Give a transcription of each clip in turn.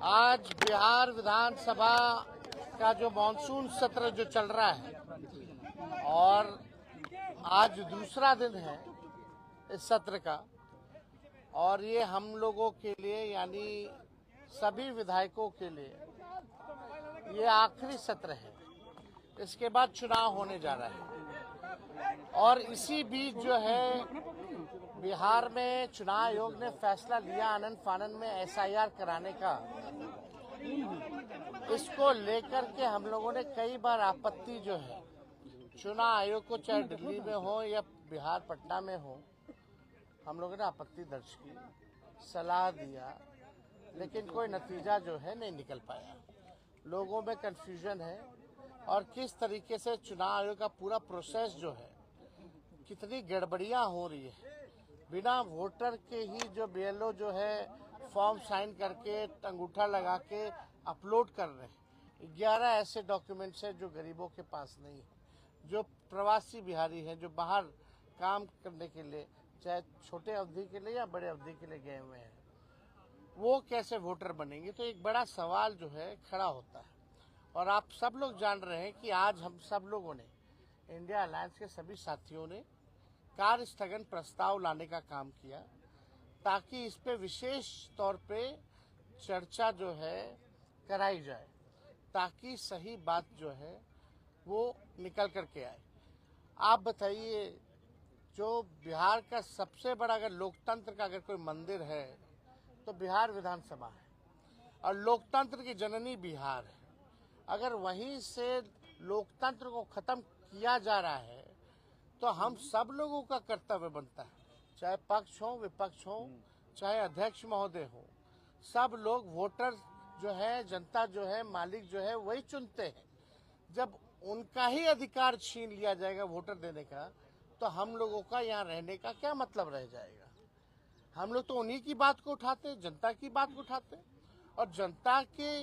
आज बिहार विधानसभा का जो मानसून सत्र जो चल रहा है और आज दूसरा दिन है इस सत्र का, और ये हम लोगों के लिए यानी सभी विधायकों के लिए ये आखिरी सत्र है। इसके बाद चुनाव होने जा रहा है और इसी बीच जो है बिहार में चुनाव आयोग ने फैसला लिया आनन फानन में एसआईआर कराने का। इसको लेकर के हम लोगों ने कई बार आपत्ति जो है चुनाव आयोग को, चाहे दिल्ली में हो या बिहार पटना में हो, हम लोगों ने आपत्ति दर्ज की, सलाह दिया, लेकिन कोई नतीजा जो है नहीं निकल पाया। लोगों में कंफ्यूजन है और किस तरीके से चुनाव आयोग का पूरा प्रोसेस जो है कितनी गड़बड़ियां हो रही है। बिना वोटर के ही जो बीएलओ जो है फॉर्म साइन करके अंगूठा लगा के अपलोड कर रहे हैं। 11 ऐसे डॉक्यूमेंट्स हैं जो गरीबों के पास नहीं है, जो प्रवासी बिहारी हैं, जो बाहर काम करने के लिए, चाहे छोटे अवधि के लिए या बड़े अवधि के लिए गए हुए हैं, वो कैसे वोटर बनेंगे। तो एक बड़ा सवाल जो है खड़ा होता है। और आप सब लोग जान रहे हैं कि आज हम सब लोगों ने, इंडिया अलायंस के सभी साथियों ने कार्य स्थगन प्रस्ताव लाने का काम किया ताकि इस पे विशेष तौर पे चर्चा जो है कराई जाए, ताकि सही बात जो है वो निकल करके आए। आप बताइए, जो बिहार का सबसे बड़ा अगर लोकतंत्र का अगर कोई मंदिर है तो बिहार विधानसभा है, और लोकतंत्र की जननी बिहार है। अगर वहीं से लोकतंत्र को खत्म किया जा रहा है तो हम सब लोगों का कर्तव्य बनता है, चाहे पक्ष हो विपक्ष हो, चाहे अध्यक्ष महोदय हो, सब लोग वोटर जो है, जनता जो है, मालिक जो है वही चुनते हैं। जब उनका ही अधिकार छीन लिया जाएगा वोटर देने का, तो हम लोगों का यहाँ रहने का क्या मतलब रह जाएगा। हम लोग तो उन्हीं की बात को उठाते, जनता की बात को उठाते, और जनता के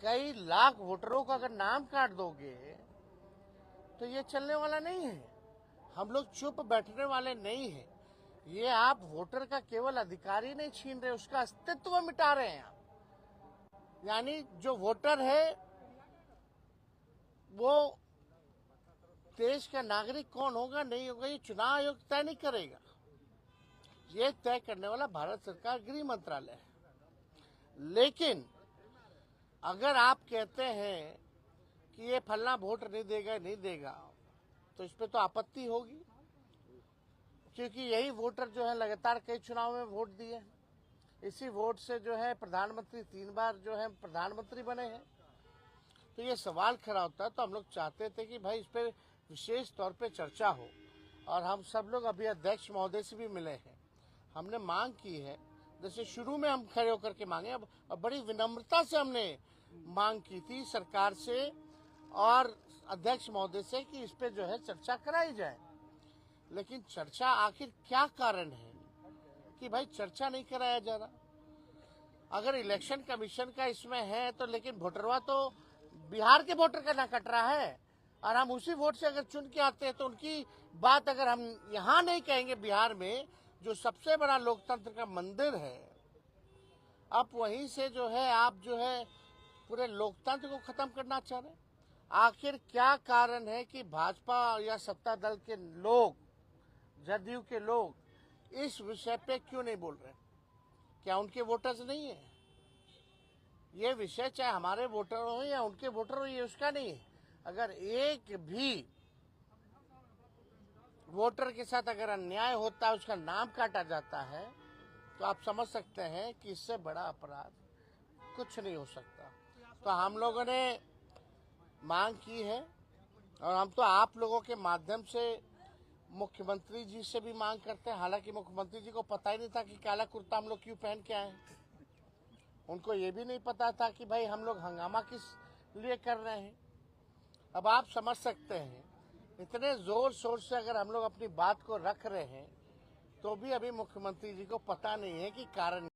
कई लाख वोटरों का अगर नाम काट दोगे तो ये चलने वाला नहीं है। हम लोग चुप बैठने वाले नहीं हैं। ये आप वोटर का केवल अधिकार ही नहीं छीन रहे, उसका अस्तित्व मिटा रहे हैं आप। यानी जो वोटर है वो देश का नागरिक कौन होगा नहीं होगा ये चुनाव आयोग तय नहीं करेगा। ये तय करने वाला भारत सरकार गृह मंत्रालय है। लेकिन अगर आप कहते हैं कि ये फलना वोट नहीं देगा तो इस पे तो आपत्ति होगी, क्योंकि यही वोटर जो है लगातार कई चुनाव में वोट दिए। इसी वोट से जो है प्रधानमंत्री 3 बार जो है प्रधानमंत्री बने हैं। तो ये सवाल खड़ा होता है। तो हम लोग चाहते थे कि भाई इस पे विशेष तौर पे चर्चा हो, और हम सब लोग अभी अध्यक्ष महोदय से भी मिले हैं। हमने मांग की है, जैसे शुरू में हम खड़े होकर के मांगे, अब बड़ी विनम्रता से हमने मांग की थी सरकार से और अध्यक्ष महोदय से कि इस पे जो है चर्चा कराई जाए। लेकिन चर्चा आखिर क्या कारण है कि भाई चर्चा नहीं कराया जा रहा। अगर इलेक्शन कमीशन का इसमें है तो, लेकिन वोटरवा तो बिहार के वोटर का ना कट रहा है, और हम उसी वोट से अगर चुन के आते हैं तो उनकी बात अगर हम यहाँ नहीं कहेंगे, बिहार में जो सबसे बड़ा लोकतंत्र का मंदिर है, अब वहीं से जो है आप जो है पूरे लोकतंत्र को खत्म करना चाह रहे हैं। आखिर क्या कारण है कि भाजपा या सत्ता दल के लोग, जदयू के लोग इस विषय पे क्यों नहीं बोल रहे? क्या उनके वोटर्स नहीं है? ये विषय चाहे हमारे वोटर हो या उनके वोटर हो, ये उसका नहीं है। अगर एक भी वोटर के साथ अगर अन्याय होता है, उसका नाम काटा जाता है, तो आप समझ सकते हैं कि इससे बड़ा अपराध कुछ नहीं हो सकता। तो हम लोगों ने मांग की है, और हम तो आप लोगों के माध्यम से मुख्यमंत्री जी से भी मांग करते हैं। हालांकि मुख्यमंत्री जी को पता ही नहीं था कि काला कुर्ता हम लोग क्यों पहन के आए हैं। उनको ये भी नहीं पता था कि भाई हम लोग हंगामा किस लिए कर रहे हैं। अब आप समझ सकते हैं, इतने जोर शोर से अगर हम लोग अपनी बात को रख रहे हैं तो भी अभी मुख्यमंत्री जी को पता नहीं है कि कारण